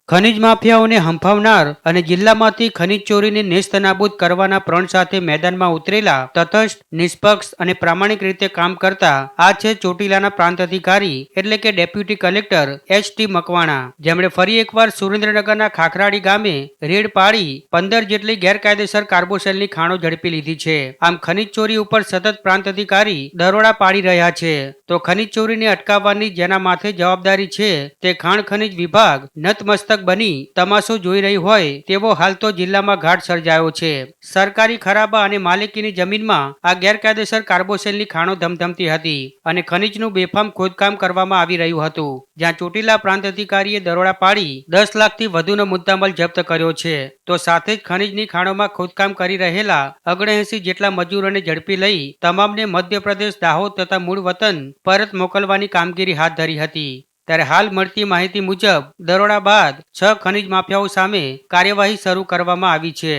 ખનીજ માફિયાઓને હંફાવનાર અને જિલ્લામાંથી ખનીજ ચોરીને નેસ્તનાબૂદ કરવાના પ્રણ સાથે મેદાનમાં ઉતરેલા તટસ્થ, નિષ્પક્ષ અને પ્રામાણિક રીતે કામ કરતા આ છે ચોટીલાના પ્રાંત અધિકારી એટલે કે ડેપ્યુટી કલેક્ટર એચ.ટી. મકવાણા, જેમણે ફરી એકવાર સુરેન્દ્રનગરના ખાખરાડી ગામે રેડ પાડી 15 જેટલી ગેરકાયદેસર કાર્બોસેલની ખાણો ઝડપી લીધી છે. આમ ખનીજ ચોરી ઉપર સતત પ્રાંત અધિકારી દરોડા પાડી રહ્યા છે. તો ખનીજ ચોરીને અટકાવવાની જેના માથે જવાબદારી છે તે ખાણ ખનીજ વિભાગ નતમસ્તક બની તમાશો જોઈ રહી હોય તેવો હાલ તો જિલ્લામાં ઘાટ સર્જાયો છે. સરકારી ખરાબા અને માલિકીની જમીનમાં આ ગેરકાયદેસર કાર્બોસેલની ખાણો ધમધમતી હતી અને ખનીજનું બેફામ ખોદકામ કરવામાં આવી રહ્યું હતું. જ્યાં ચોટીલા પ્રાંત અધિકારીએ દરોડા પાડી 10 લાખથી વધુનો મુદ્દામાલ જપ્ત કર્યો છે. તો સાથે જ ખનીજની ખાણોમાં ખોદકામ કરી રહેલા 79 જેટલા મજૂરોને ઝડપી લઈ તમામને મધ્યપ્રદેશ, દાહોદ તથા મૂળ વતન પરત મોકલવાની કામગીરી હાથ ધરી હતી. ત્યારે હાલ મળતી માહિતી મુજબ દરોડા બાદ 6 ખનીજ માફિયાઓ સામે કાર્યવાહી શરૂ કરવામાં આવી છે.